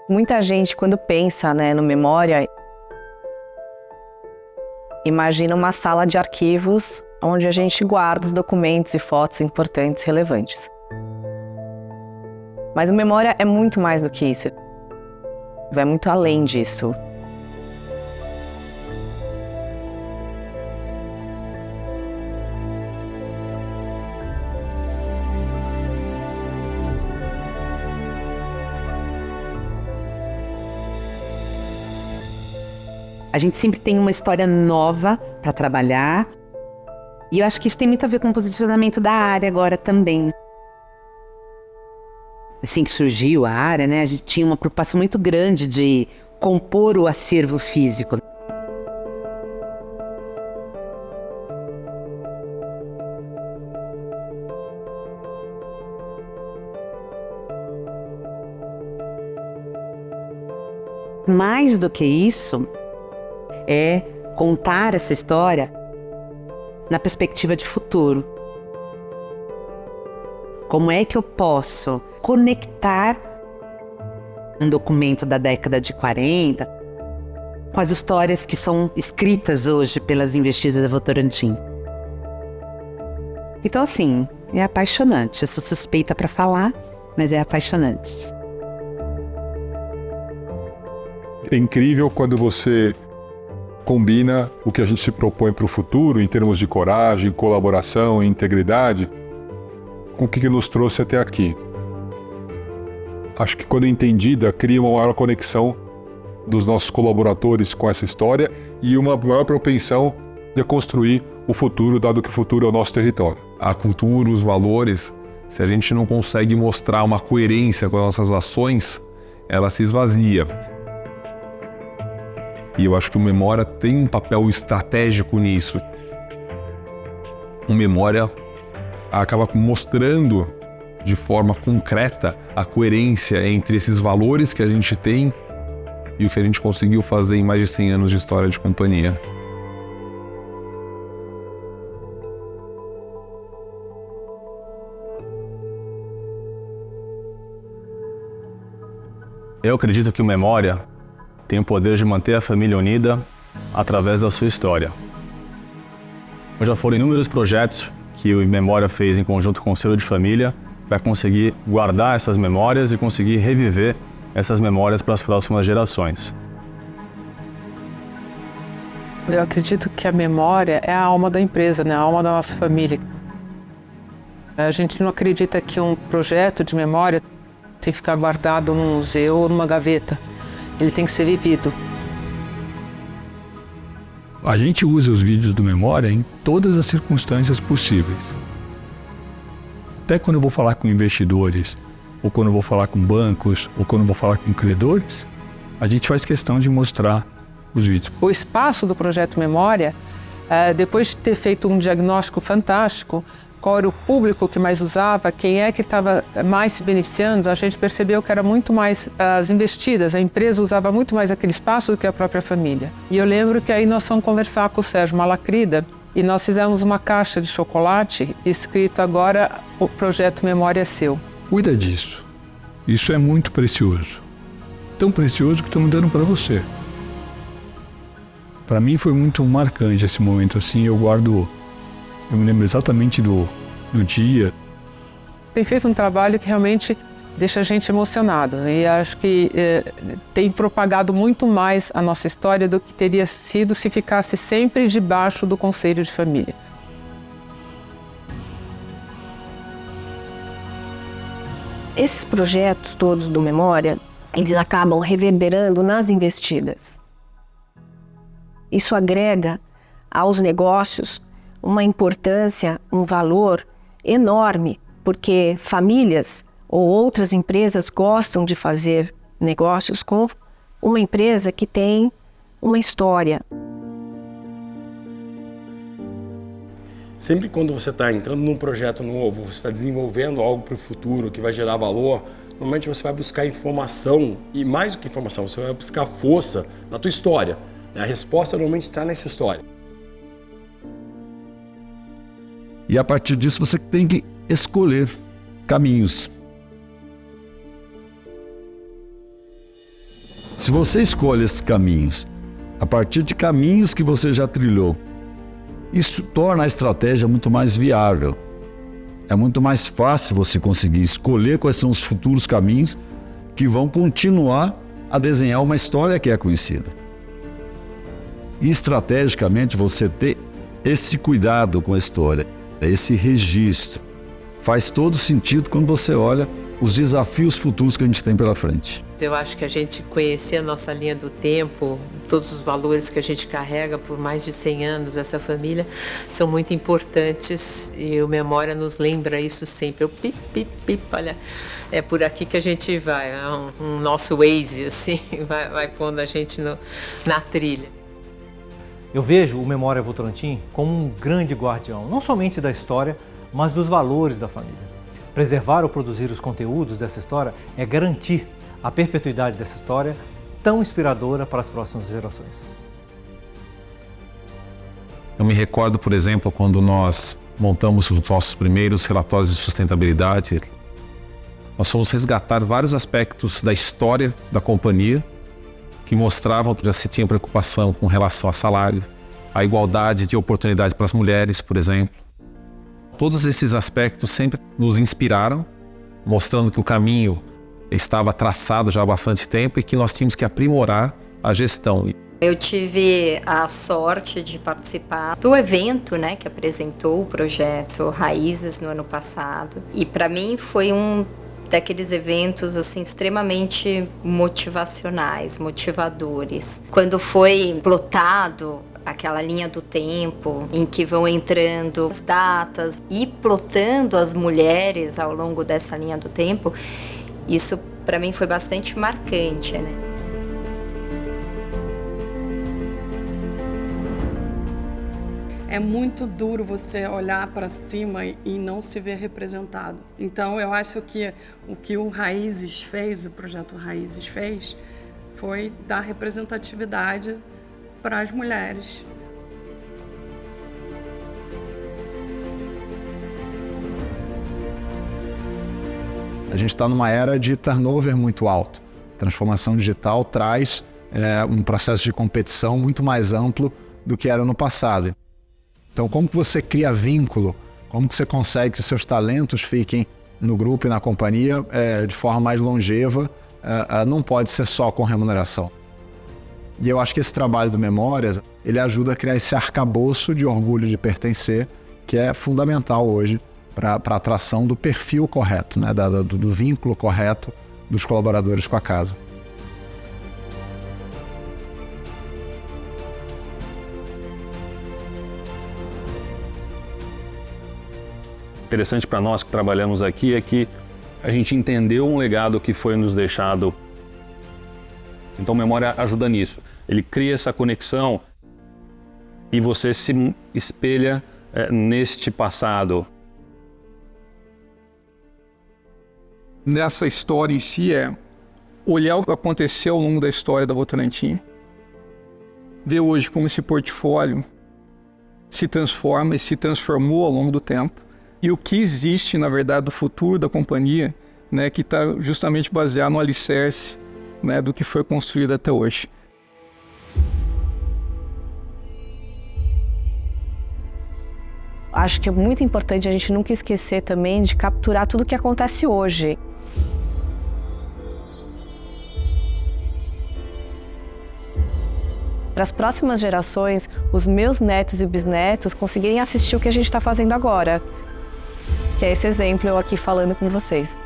Muita gente, quando pensa, no memória, imagina uma sala de arquivos onde a gente guarda os documentos e fotos importantes, relevantes. Mas a memória é muito mais do que isso. Vai muito além disso. A gente sempre tem uma história nova para trabalhar. E eu acho que isso tem muito a ver com o posicionamento da área agora também. Assim que surgiu a área, a gente tinha uma preocupação muito grande de compor o acervo físico. Mais do que isso, é contar essa história na perspectiva de futuro. Como é que eu posso conectar um documento da década de 40 com as histórias que são escritas hoje pelas investidas da Votorantim? Então, assim, é apaixonante. Eu sou suspeita para falar, mas é apaixonante. É incrível quando você combina o que a gente se propõe para o futuro, em termos de coragem, colaboração e integridade, com o que nos trouxe até aqui. Acho que quando entendida, cria uma maior conexão dos nossos colaboradores com essa história e uma maior propensão de construir o futuro, dado que o futuro é o nosso território. A cultura, os valores, se a gente não consegue mostrar uma coerência com as nossas ações, ela se esvazia. E eu acho que o Memória tem um papel estratégico nisso. O Memória acaba mostrando de forma concreta a coerência entre esses valores que a gente tem e o que a gente conseguiu fazer em mais de 100 anos de história de companhia. Eu acredito que o Memória tem o poder de manter a família unida através da sua história. Já foram inúmeros projetos que o Memória fez em conjunto com o Selo de Família para conseguir guardar essas memórias e conseguir reviver essas memórias para as próximas gerações. Eu acredito que a memória é a alma da empresa, a alma da nossa família. A gente não acredita que um projeto de memória tem que ficar guardado num museu ou numa gaveta. Ele tem que ser vivido. A gente usa os vídeos do Memória em todas as circunstâncias possíveis. Até quando eu vou falar com investidores, ou quando eu vou falar com bancos, ou quando eu vou falar com credores, a gente faz questão de mostrar os vídeos. O espaço do Projeto Memória, depois de ter feito um diagnóstico fantástico, qual era o público que mais usava, quem é que estava mais se beneficiando, a gente percebeu que era muito mais as investidas, a empresa usava muito mais aquele espaço do que a própria família. E eu lembro que aí nós fomos conversar com o Sérgio Malacrida e nós fizemos uma caixa de chocolate escrito agora o Projeto Memória é seu. Cuida disso. Isso é muito precioso. Tão precioso que estamos dando para você. Para mim foi muito marcante esse momento assim, eu me lembro exatamente do dia. Tem feito um trabalho que realmente deixa a gente emocionado e acho que tem propagado muito mais a nossa história do que teria sido se ficasse sempre debaixo do conselho de família. Esses projetos todos do Memória, eles acabam reverberando nas investidas. Isso agrega aos negócios uma importância, um valor enorme, porque famílias ou outras empresas gostam de fazer negócios com uma empresa que tem uma história. Sempre quando você está entrando num projeto novo, você está desenvolvendo algo para o futuro que vai gerar valor, normalmente você vai buscar informação e mais do que informação, você vai buscar força na tua história. A resposta normalmente está nessa história. E a partir disso você tem que escolher caminhos. Se você escolhe esses caminhos, a partir de caminhos que você já trilhou, isso torna a estratégia muito mais viável. É muito mais fácil você conseguir escolher quais são os futuros caminhos que vão continuar a desenhar uma história que é conhecida. E estrategicamente você ter esse cuidado com a história, esse registro, faz todo sentido quando você olha os desafios futuros que a gente tem pela frente. Eu acho que a gente conhecer a nossa linha do tempo, todos os valores que a gente carrega por mais de 100 anos, essa família, são muito importantes e o Memória nos lembra isso sempre. Olha, é por aqui que a gente vai, é um nosso Waze, assim, vai pondo a gente na trilha. Eu vejo o Memória Votorantim como um grande guardião, não somente da história, mas dos valores da família. Preservar ou produzir os conteúdos dessa história é garantir a perpetuidade dessa história tão inspiradora para as próximas gerações. Eu me recordo, por exemplo, quando nós montamos os nossos primeiros relatórios de sustentabilidade, nós fomos resgatar vários aspectos da história da companhia que mostravam que já se tinha preocupação com relação a salário, a igualdade de oportunidade para as mulheres, por exemplo. Todos esses aspectos sempre nos inspiraram, mostrando que o caminho estava traçado já há bastante tempo e que nós tínhamos que aprimorar a gestão. Eu tive a sorte de participar do evento, né, que apresentou o projeto Raízes no ano passado. E para mim foi um daqueles eventos assim extremamente motivacionais, motivadores. Quando foi plotado aquela linha do tempo em que vão entrando as datas e plotando as mulheres ao longo dessa linha do tempo, isso para mim foi bastante marcante, né? É muito duro você olhar para cima e não se ver representado. Então eu acho que o que o Raízes fez, o projeto Raízes fez, foi dar representatividade para as mulheres. A gente está numa era de turnover muito alto. A transformação digital traz um processo de competição muito mais amplo do que era no passado. Então, como que você cria vínculo? Como que você consegue que os seus talentos fiquem no grupo e na companhia de forma mais longeva? Não pode ser só com remuneração. E eu acho que esse trabalho do Memórias, ele ajuda a criar esse arcabouço de orgulho de pertencer, que é fundamental hoje para a atração do perfil correto, né? do vínculo correto dos colaboradores com a casa. Interessante para nós que trabalhamos aqui é que a gente entendeu um legado que foi nos deixado. Então, Memória ajuda nisso. Ele cria essa conexão e você se espelha neste passado. Nessa história em si é olhar o que aconteceu ao longo da história da Votorantim, ver hoje como esse portfólio se transforma e se transformou ao longo do tempo, e o que existe, na verdade, do futuro da companhia, né, que está justamente baseado no alicerce, né, do que foi construído até hoje. Acho que é muito importante a gente nunca esquecer também de capturar tudo o que acontece hoje. Para as próximas gerações, os meus netos e bisnetos conseguirem assistir o que a gente está fazendo agora. Que é esse exemplo eu aqui falando com vocês.